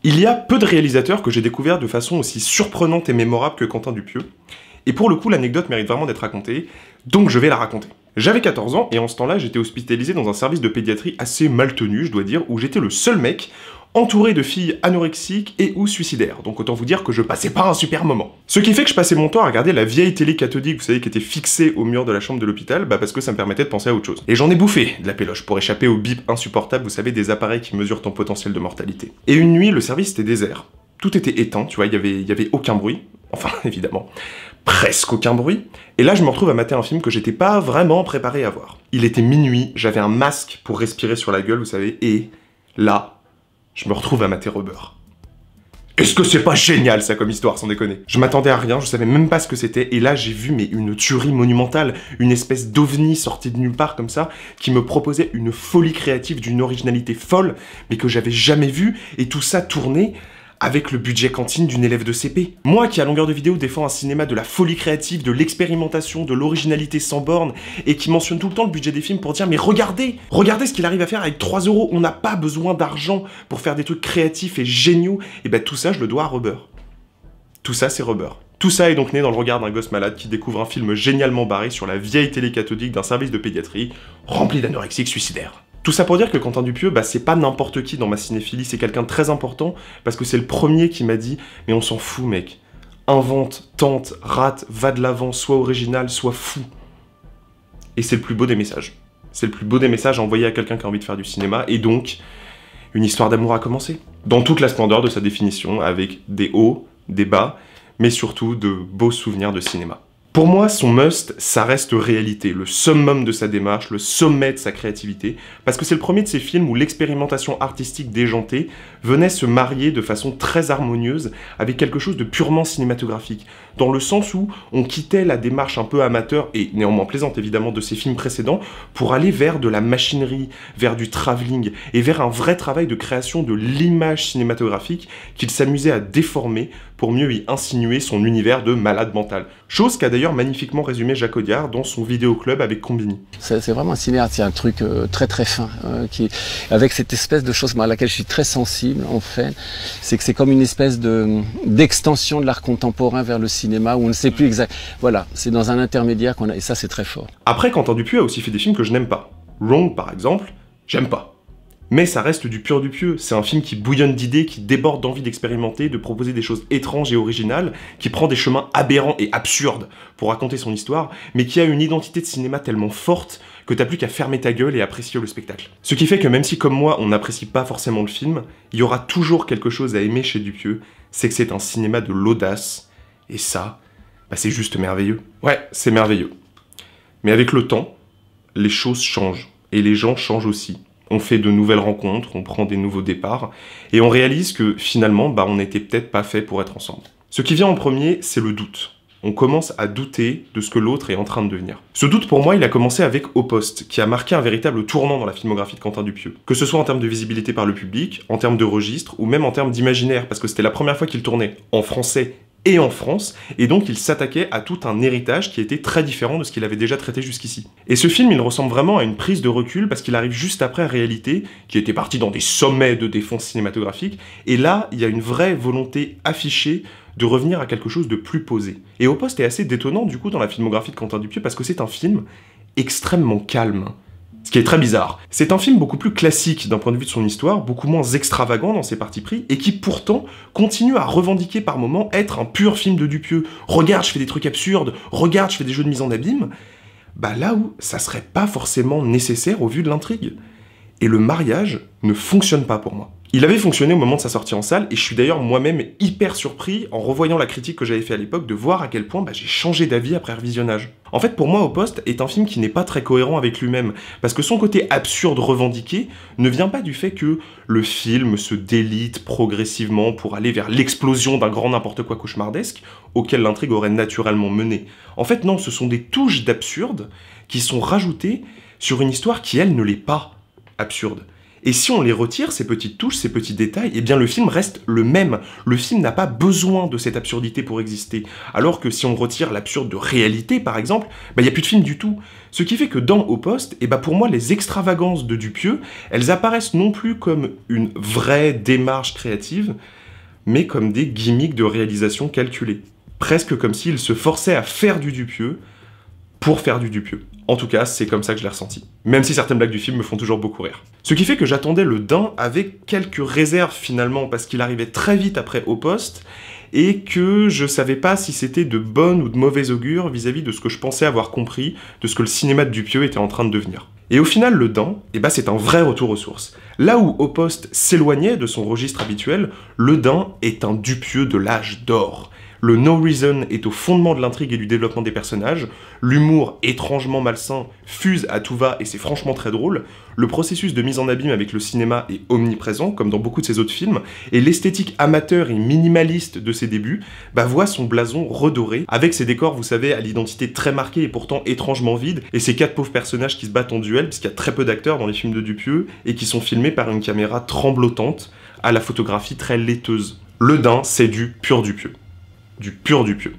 Il y a peu de réalisateurs que j'ai découverts de façon aussi surprenante et mémorable que Quentin Dupieux, et pour le coup l'anecdote mérite vraiment d'être racontée, donc je vais la raconter. J'avais 14 ans et en ce temps-là j'étais hospitalisé dans un service de pédiatrie assez mal tenu, je dois dire, où j'étais le seul mec entouré de filles anorexiques et ou suicidaires, donc autant vous dire que je passais pas un super moment. Ce qui fait que je passais mon temps à regarder la vieille télé cathodique, vous savez, qui était fixée au mur de la chambre de l'hôpital, parce que ça me permettait de penser à autre chose. Et j'en ai bouffé de la péloche pour échapper au bip insupportable, vous savez, des appareils qui mesurent ton potentiel de mortalité. Et une nuit, le service était désert. Tout était éteint, tu vois, il y avait aucun bruit. Enfin, évidemment, presque aucun bruit. Et là, je me retrouve à mater un film que j'étais pas vraiment préparé à voir. Il était minuit, j'avais un masque pour respirer sur la gueule, vous savez, et là, je me retrouve à mater Rubber. Est-ce que c'est pas génial ça comme histoire, sans déconner? Je m'attendais à rien, je savais même pas ce que c'était, et là j'ai vu une tuerie monumentale, une espèce d'ovni sorti de nulle part comme ça, qui me proposait une folie créative d'une originalité folle, mais que j'avais jamais vue, et tout ça tourné avec le budget cantine d'une élève de CP. Moi qui à longueur de vidéo défends un cinéma de la folie créative, de l'expérimentation, de l'originalité sans borne, et qui mentionne tout le temps le budget des films pour dire mais regardez ce qu'il arrive à faire avec 3 €, on n'a pas besoin d'argent pour faire des trucs créatifs et géniaux, et ben tout ça je le dois à Rubber. Tout ça c'est Rubber. Tout ça est donc né dans le regard d'un gosse malade qui découvre un film génialement barré sur la vieille télé cathodique d'un service de pédiatrie rempli d'anorexiques suicidaires. Tout ça pour dire que Quentin Dupieux, c'est pas n'importe qui dans ma cinéphilie, c'est quelqu'un de très important, parce que c'est le premier qui m'a dit « Mais on s'en fout, mec. Invente, tente, rate, va de l'avant, sois original, sois fou. » Et c'est le plus beau des messages. C'est le plus beau des messages envoyés à quelqu'un qui a envie de faire du cinéma, et donc, une histoire d'amour a commencé. Dans toute la splendeur de sa définition, avec des hauts, des bas, mais surtout de beaux souvenirs de cinéma. Pour moi, son must, ça reste réalité, le summum de sa démarche, le sommet de sa créativité, parce que c'est le premier de ces films où l'expérimentation artistique déjantée venait se marier de façon très harmonieuse avec quelque chose de purement cinématographique, dans le sens où on quittait la démarche un peu amateur, et néanmoins plaisante évidemment, de ses films précédents, pour aller vers de la machinerie, vers du travelling, et vers un vrai travail de création de l'image cinématographique qu'il s'amusait à déformer pour mieux y insinuer son univers de malade mental. Chose qu'a d'ailleurs magnifiquement résumé Jacques Audiard dans son vidéoclub avec Combini. C'est vraiment un cinéaste, c'est un truc très très fin, avec cette espèce de chose à laquelle je suis très sensible en fait, c'est que c'est comme une espèce d'extension de l'art contemporain vers le cinéma où on ne sait plus exact. Voilà, c'est dans un intermédiaire qu'on a, et ça c'est très fort. Après, Quentin Dupieux a aussi fait des films que je n'aime pas. Wrong par exemple, j'aime pas. Mais ça reste du pur Dupieux, c'est un film qui bouillonne d'idées, qui déborde d'envie d'expérimenter, de proposer des choses étranges et originales, qui prend des chemins aberrants et absurdes pour raconter son histoire, mais qui a une identité de cinéma tellement forte que t'as plus qu'à fermer ta gueule et apprécier le spectacle. Ce qui fait que même si comme moi on n'apprécie pas forcément le film, il y aura toujours quelque chose à aimer chez Dupieux, c'est que c'est un cinéma de l'audace, et ça, c'est juste merveilleux. Ouais, c'est merveilleux. Mais avec le temps, les choses changent, et les gens changent aussi. On fait de nouvelles rencontres, on prend des nouveaux départs, et on réalise que finalement, on n'était peut-être pas fait pour être ensemble. Ce qui vient en premier, c'est le doute. On commence à douter de ce que l'autre est en train de devenir. Ce doute, pour moi, il a commencé avec Au Poste, qui a marqué un véritable tournant dans la filmographie de Quentin Dupieux. Que ce soit en termes de visibilité par le public, en termes de registre, ou même en termes d'imaginaire, parce que c'était la première fois qu'il tournait en français et en France, et donc il s'attaquait à tout un héritage qui était très différent de ce qu'il avait déjà traité jusqu'ici. Et ce film, il ressemble vraiment à une prise de recul, parce qu'il arrive juste après Réalité, qui était parti dans des sommets de défense cinématographique, et là, il y a une vraie volonté affichée de revenir à quelque chose de plus posé. Et Au Poste est assez détonnant, du coup, dans la filmographie de Quentin Dupieux, parce que c'est un film extrêmement calme. Ce qui est très bizarre. C'est un film beaucoup plus classique d'un point de vue de son histoire, beaucoup moins extravagant dans ses partis pris, et qui pourtant continue à revendiquer par moments être un pur film de Dupieux. Regarde, je fais des trucs absurdes, regarde, je fais des jeux de mise en abîme. Là où ça serait pas forcément nécessaire au vu de l'intrigue. Et le mariage ne fonctionne pas pour moi. Il avait fonctionné au moment de sa sortie en salle, et je suis d'ailleurs moi-même hyper surpris, en revoyant la critique que j'avais fait à l'époque, de voir à quel point j'ai changé d'avis après revisionnage. En fait, pour moi, Au Poste est un film qui n'est pas très cohérent avec lui-même, parce que son côté absurde revendiqué ne vient pas du fait que le film se délite progressivement pour aller vers l'explosion d'un grand n'importe quoi cauchemardesque, auquel l'intrigue aurait naturellement mené. En fait, non, ce sont des touches d'absurde qui sont rajoutées sur une histoire qui, elle, ne l'est pas absurde. Et si on les retire, ces petites touches, ces petits détails, eh bien le film reste le même. Le film n'a pas besoin de cette absurdité pour exister. Alors que si on retire l'absurde de réalité, par exemple, il n'y a plus de film du tout. Ce qui fait que dans Au Poste, pour moi, les extravagances de Dupieux, elles apparaissent non plus comme une vraie démarche créative, mais comme des gimmicks de réalisation calculés. Presque comme s'il se forçait à faire du Dupieux pour faire du Dupieux. En tout cas, c'est comme ça que je l'ai ressenti. Même si certaines blagues du film me font toujours beaucoup rire. Ce qui fait que j'attendais le Dain avec quelques réserves finalement, parce qu'il arrivait très vite après Au Poste, et que je savais pas si c'était de bonne ou de mauvaise augure vis-à-vis de ce que je pensais avoir compris, de ce que le cinéma de Dupieux était en train de devenir. Et au final, le Dain, c'est un vrai retour aux sources. Là où Au Poste s'éloignait de son registre habituel, le Dain est un Dupieux de l'âge d'or. Le no reason est au fondement de l'intrigue et du développement des personnages, l'humour étrangement malsain fuse à tout va et c'est franchement très drôle, le processus de mise en abîme avec le cinéma est omniprésent, comme dans beaucoup de ses autres films, et l'esthétique amateur et minimaliste de ses débuts voit son blason redoré, avec ses décors, vous savez, à l'identité très marquée et pourtant étrangement vide, et ces 4 pauvres personnages qui se battent en duel, puisqu'il y a très peu d'acteurs dans les films de Dupieux, et qui sont filmés par une caméra tremblotante, à la photographie très laiteuse. Le Dain, c'est du pur Dupieux. Du pur Dupieux.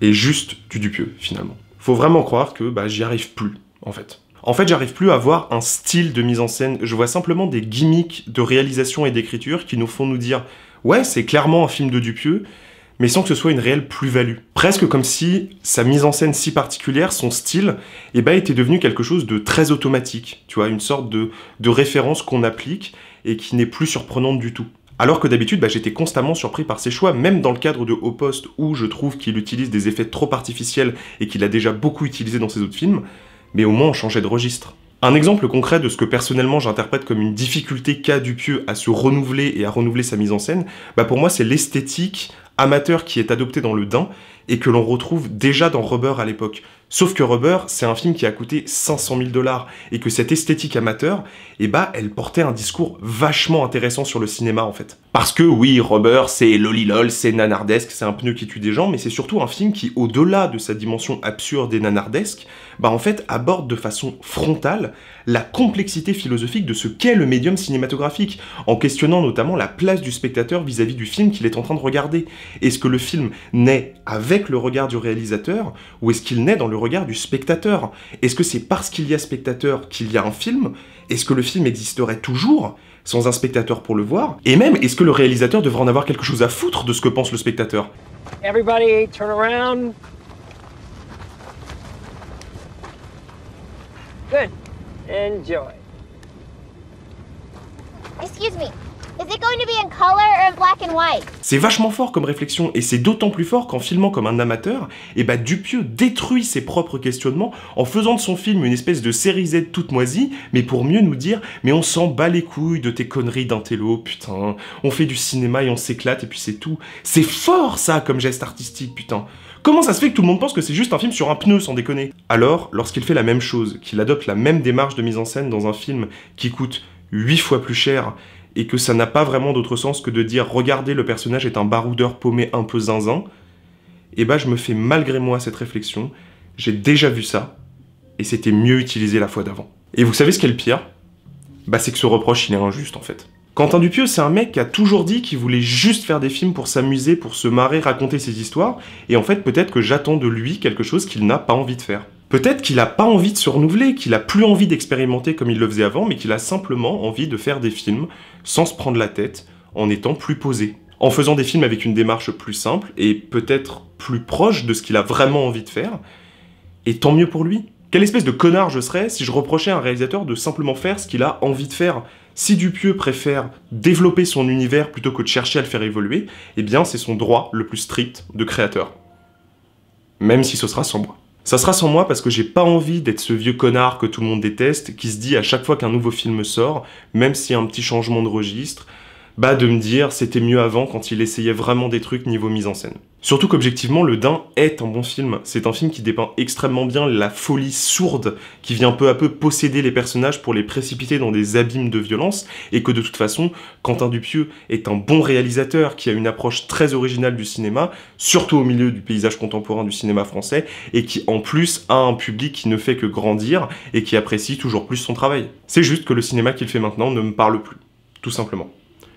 Et juste du Dupieux, finalement. Faut vraiment croire que j'y arrive plus, en fait. En fait, j'arrive plus à voir un style de mise en scène, je vois simplement des gimmicks de réalisation et d'écriture qui nous font nous dire « Ouais, c'est clairement un film de Dupieux », mais sans que ce soit une réelle plus-value. Presque comme si sa mise en scène si particulière, son style, était devenu quelque chose de très automatique, tu vois, une sorte de référence qu'on applique et qui n'est plus surprenante du tout. Alors que d'habitude, j'étais constamment surpris par ses choix, même dans le cadre de Au Poste, où je trouve qu'il utilise des effets trop artificiels et qu'il a déjà beaucoup utilisé dans ses autres films, mais au moins on changeait de registre. Un exemple concret de ce que personnellement j'interprète comme une difficulté qu'a Dupieux à se renouveler et à renouveler sa mise en scène, pour moi c'est l'esthétique amateur qui est adoptée dans le Dain et que l'on retrouve déjà dans Rubber à l'époque. Sauf que Rubber, c'est un film qui a coûté 500 000 $ et que cette esthétique amateur, elle portait un discours vachement intéressant sur le cinéma en fait. Parce que oui, Rubber, c'est lolilol, c'est nanardesque, c'est un pneu qui tue des gens, mais c'est surtout un film qui, au-delà de sa dimension absurde et nanardesque, en fait, aborde de façon frontale la complexité philosophique de ce qu'est le médium cinématographique, en questionnant notamment la place du spectateur vis-à-vis du film qu'il est en train de regarder. Est-ce que le film naît avec le regard du réalisateur, ou est-ce qu'il naît dans le regard du spectateur? Est-ce que c'est parce qu'il y a spectateur qu'il y a un film? Est-ce que le film existerait toujours sans un spectateur pour le voir? Et même, est-ce que le réalisateur devrait en avoir quelque chose à foutre de ce que pense le spectateur? Everybody turn around. Good. Enjoy. Excuse me, is it going to be in color or in black and white? C'est vachement fort comme réflexion, et c'est d'autant plus fort qu'en filmant comme un amateur, Dupieux détruit ses propres questionnements en faisant de son film une espèce de série Z toute moisie, mais pour mieux nous dire « Mais on s'en bat les couilles de tes conneries d'intello, putain, on fait du cinéma et on s'éclate et puis c'est tout. » C'est fort ça comme geste artistique, putain. Comment ça se fait que tout le monde pense que c'est juste un film sur un pneu, sans déconner? Alors, lorsqu'il fait la même chose, qu'il adopte la même démarche de mise en scène dans un film qui coûte 8 fois plus cher, et que ça n'a pas vraiment d'autre sens que de dire « Regardez, le personnage est un baroudeur paumé un peu zinzin », je me fais malgré moi cette réflexion, j'ai déjà vu ça, et c'était mieux utilisé la fois d'avant. Et vous savez ce qui est le pire? C'est que ce reproche, il est injuste en fait. Quentin Dupieux, c'est un mec qui a toujours dit qu'il voulait juste faire des films pour s'amuser, pour se marrer, raconter ses histoires, et en fait, peut-être que j'attends de lui quelque chose qu'il n'a pas envie de faire. Peut-être qu'il a pas envie de se renouveler, qu'il a plus envie d'expérimenter comme il le faisait avant, mais qu'il a simplement envie de faire des films sans se prendre la tête, en étant plus posé. En faisant des films avec une démarche plus simple, et peut-être plus proche de ce qu'il a vraiment envie de faire, et tant mieux pour lui. Quelle espèce de connard je serais si je reprochais à un réalisateur de simplement faire ce qu'il a envie de faire? Si Dupieux préfère développer son univers plutôt que de chercher à le faire évoluer, c'est son droit le plus strict de créateur. Même si ce sera sans moi. Ça sera sans moi parce que j'ai pas envie d'être ce vieux connard que tout le monde déteste, qui se dit à chaque fois qu'un nouveau film sort, même s'il y a un petit changement de registre, bah de me dire c'était mieux avant quand il essayait vraiment des trucs niveau mise en scène. Surtout qu'objectivement, Le Dain est un bon film. C'est un film qui dépeint extrêmement bien la folie sourde qui vient peu à peu posséder les personnages pour les précipiter dans des abîmes de violence, et que de toute façon, Quentin Dupieux est un bon réalisateur qui a une approche très originale du cinéma, surtout au milieu du paysage contemporain du cinéma français, et qui en plus a un public qui ne fait que grandir et qui apprécie toujours plus son travail. C'est juste que le cinéma qu'il fait maintenant ne me parle plus, tout simplement.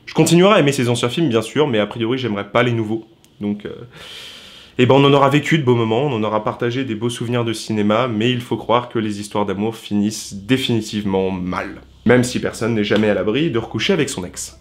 Je continuerai à aimer ses anciens films, bien sûr, mais a priori, j'aimerais pas les nouveaux. Donc, eh ben, on en aura vécu de beaux moments, on en aura partagé des beaux souvenirs de cinéma, mais il faut croire que les histoires d'amour finissent définitivement mal. Même si personne n'est jamais à l'abri de recoucher avec son ex.